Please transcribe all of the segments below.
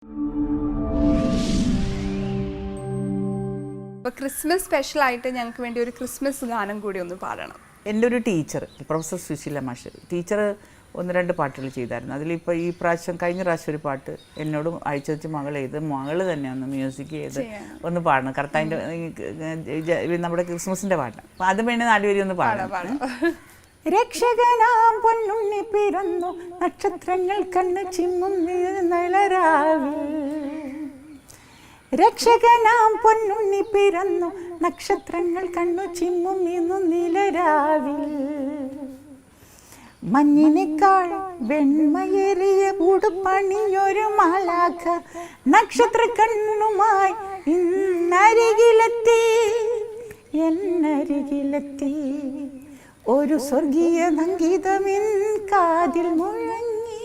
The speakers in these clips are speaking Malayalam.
അപ്പോൾ ക്രിസ്മസ് സ്പെഷ്യലായിട്ട് ഞങ്ങൾക്ക് വേണ്ടി ഒരു ക്രിസ്മസ് ഗാനം കൂടി ഒന്ന് പാടണം. എൻ്റെ ഒരു ടീച്ചർ പ്രൊഫസർ സുശീല മാഷ് ടീച്ചർ 1-2 പാട്ടുകൾ ചെയ്തായിരുന്നു. അതിലിപ്പോൾ ഈ പ്രാവശ്യം കഴിഞ്ഞ പ്രാവശ്യം ഒരു പാട്ട് എന്നോടും അയച്ചു മകൾ ചെയ്ത് മകള് തന്നെ ഒന്ന് മ്യൂസിക് ചെയ്ത് ഒന്ന് പാടണം. കർത്താവിൻ്റെ നമ്മുടെ ക്രിസ്മസിൻ്റെ പാട്ട്. അപ്പം അത് വേണ്ടി 4 വരി ഒന്ന് പാടാം. രക്ഷകനാം പൊന്നുണ്ണി പിറന്നു നക്ഷത്രങ്ങൾ കണ്ണ് ചിമ്മും രക്ഷകനാം പൊന്നുണ്ണി പിറന്നു നക്ഷത്രങ്ങൾ കണ്ണു ചിമ്മും നിലരാവിൽ മഞ്ഞിനേക്കാൾ വെണ്മയേറിയ ഉടുപ്പണിഞ്ഞൊരു മാലാഖ നക്ഷത്ര കണ്ണുമായി ഇന്നരികിലെത്തി എന്നരികിലെത്തി ഒരു സ്വർഗീയ സംഗീതമിൻ കാതിൽ മുഴങ്ങി.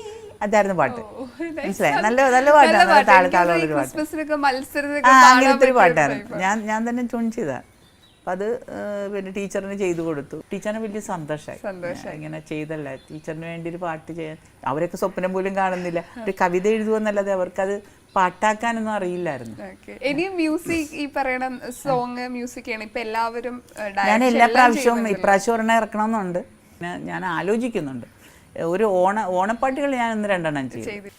അതായിരുന്നു പാട്ട്. മനസ്സിലായി? നല്ല പാട്ടാണ്. താളമുള്ളൊരു പാട്ട്. അങ്ങനത്തെ ഒരു പാട്ടായിരുന്നു. ഞാൻ തന്നെ ട്യൂൺ ചെയ്തതാണ്. അപ്പം അത് പിന്നെ ടീച്ചറിന് ചെയ്തു കൊടുത്തു. ടീച്ചറിന് വലിയ സന്തോഷമായി. ഇങ്ങനെ ചെയ്തല്ല ടീച്ചറിന് വേണ്ടി ഒരു പാട്ട് ചെയ്യാൻ. അവരൊക്കെ സ്വപ്നം പോലും കാണുന്നില്ല. ഒരു കവിത എഴുതുമെന്നല്ലാതെ അവർക്കത് പാട്ടാക്കാനൊന്നും അറിയില്ലായിരുന്നു. ഞാൻ എല്ലാ പ്രാവശ്യവും ഇപ്രാവശ്യം ഒരെണ്ണം ഇറക്കണമെന്നുണ്ട്. ഞാൻ ആലോചിക്കുന്നുണ്ട്. ഒരു ഓണപ്പാട്ടുകൾ ഞാൻ 1-2 ചെയ്തു.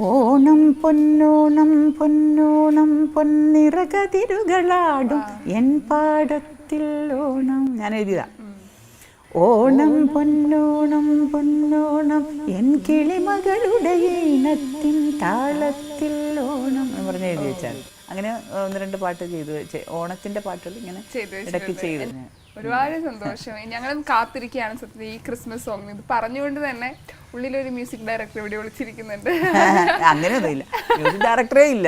ഓണം പൊന്നോണം പൊന്നോണം പൊന്നിറകതിരുകളാടും എൻ പാടത്തിൽ ഓണം ഞാൻ എഴുതിയതാ. ഓണം പൊന്നോണം പൊന്നോണം എൻ കിളിമകളുടെ ഈണത്തിൻ താളത്തിൽ ഓണം എന്ന് പറഞ്ഞ് എഴുതി വെച്ചാൽ അങ്ങനെ 1-2 പാട്ട് ചെയ്തു. ഓണത്തിന്റെ പാട്ടുകൾ ഇങ്ങനെ ഇടയ്ക്ക് ചെയ്തു. ഒരുപാട് സന്തോഷം. ഞങ്ങളും കാത്തിരിക്കുകയാണ് സത്യത്തിൽ ഈ ക്രിസ്മസ് സോങ്. ഇത് പറഞ്ഞുകൊണ്ട് തന്നെ ഉള്ളിലൊരു മ്യൂസിക് ഡയറക്ടർ ഇവിടെ വിളിച്ചിരിക്കുന്നുണ്ട്. അങ്ങനെയൊന്നുമില്ല, മ്യൂസിക് ഡയറക്ടറേ ഇല്ല.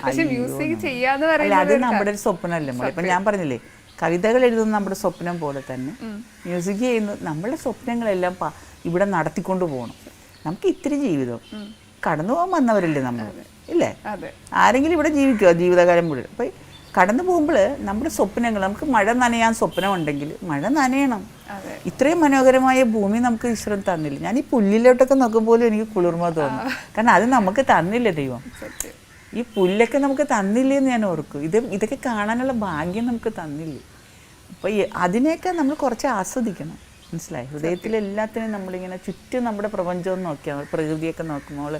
പക്ഷെ മ്യൂസിക് ചെയ്യാന്ന് പറയുന്നത് അത് നമ്മുടെ ഒരു സ്വപ്നമല്ലേ. ഇപ്പൊ ഞാൻ പറഞ്ഞില്ലേ, കവിതകൾ എഴുതുന്നത് നമ്മുടെ സ്വപ്നം പോലെ തന്നെ മ്യൂസിക് ചെയ്യുന്നത് നമ്മുടെ സ്വപ്നങ്ങളെല്ലാം ഇവിടെ നടത്തിക്കൊണ്ട് പോകണം. നമുക്ക് ഇത്തിരി ജീവിതം കടന്നു പോകാൻ വന്നവരല്ലേ നമ്മൾ, ഇല്ലേ? ആരെങ്കിലും ഇവിടെ ജീവിക്കുമോ ജീവിതകാലം മുഴുവൻ? അപ്പൊ കടന്നു പോകുമ്പോൾ നമ്മുടെ സ്വപ്നങ്ങൾ, നമുക്ക് മഴ നനയാൻ സ്വപ്നമുണ്ടെങ്കിൽ മഴ നനയണം. ഇത്രയും മനോഹരമായ ഭൂമി നമുക്ക് ഈശ്വരൻ തന്നില്ല. ഞാൻ ഈ പുല്ലിലോട്ടൊക്കെ നോക്കുമ്പോഴും എനിക്ക് കുളിർമ തോന്നും. കാരണം അത് നമുക്ക് തന്നില്ല ദൈവം. ഈ പുല്ലൊക്കെ നമുക്ക് തന്നില്ലേ എന്ന് ഞാൻ ഓർക്കും. ഇതൊക്കെ കാണാനുള്ള ഭാഗ്യം നമുക്ക് തന്നില്ലേ. അപ്പോൾ അതിനെയൊക്കെ നമ്മൾ കുറച്ച് ആസ്വദിക്കണം. മനസ്സിലായി? ഹൃദയത്തിലെല്ലാത്തിനും നമ്മളിങ്ങനെ ചുറ്റും നമ്മുടെ പ്രപഞ്ചം നോക്കിയാൽ, പ്രകൃതിയൊക്കെ നോക്കുമ്പോൾ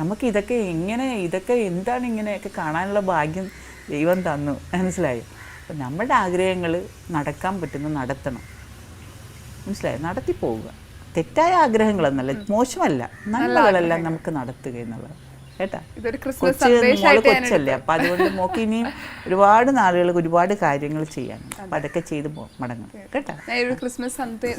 നമുക്ക് ഇതൊക്കെ എന്താണ് ഇങ്ങനെയൊക്കെ കാണാനുള്ള ഭാഗ്യം ദൈവം തന്നു. മനസ്സിലായി? അപ്പം നമ്മുടെ ആഗ്രഹങ്ങൾ നടക്കാൻ പറ്റുന്ന നടത്തണം. മനസ്സിലായി? നടത്തി പോവുക. തെറ്റായ ആഗ്രഹങ്ങളെന്നല്ല, മോശമല്ല, നല്ലകളെല്ലാം നമുക്ക് നടത്തുക എന്നുള്ളത്. കേട്ടാ? കൊച്ചല്ലേ, അപ്പം അതുകൊണ്ട് മോക്ക് ഇനിയും ഒരുപാട് നാളുകൾ ഒരുപാട് കാര്യങ്ങൾ ചെയ്യാനുണ്ട്. അപ്പം അതൊക്കെ ചെയ്ത് മടങ്ങും. കേട്ടാ? ഒരു ക്രിസ്മസ്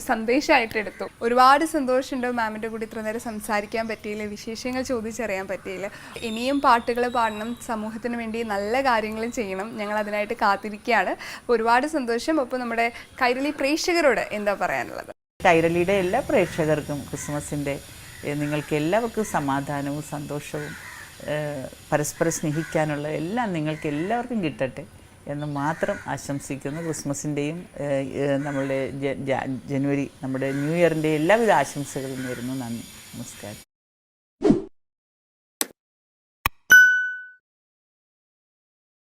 സന്ദേശമായിട്ട് എടുത്തു. ഒരുപാട് സന്തോഷമുണ്ട് മാമിൻ്റെ കൂടി ഇത്ര നേരം സംസാരിക്കാൻ പറ്റിയില്ല, വിശേഷങ്ങൾ ചോദിച്ചറിയാൻ പറ്റിയില്ല. ഇനിയും പാട്ടുകൾ പാടണം, സമൂഹത്തിന് വേണ്ടി നല്ല കാര്യങ്ങളും ചെയ്യണം. ഞങ്ങൾ അതിനായിട്ട് കാത്തിരിക്കുകയാണ്. ഒരുപാട് സന്തോഷം. അപ്പോൾ നമ്മുടെ കൈരളി പ്രേക്ഷകരോട് എന്താ പറയാനുള്ളത്? കൈരളിയുടെ എല്ലാ പ്രേക്ഷകർക്കും ക്രിസ്മസിൻ്റെ നിങ്ങൾക്ക് എല്ലാവർക്കും സമാധാനവും സന്തോഷവും പരസ്പരം സ്നേഹിക്കാനുള്ള എല്ലാം നിങ്ങൾക്ക് എല്ലാവർക്കും കിട്ടട്ടെ എന്ന് മാത്രം ആശംസിക്കുന്നു. ക്രിസ്മസിൻ്റെയും നമ്മളുടെ ജനുവരി നമ്മുടെ ന്യൂ ഇയറിൻ്റെ എല്ലാവിധ ആശംസകളും നേരുന്നു. നന്ദി, നമസ്കാരം.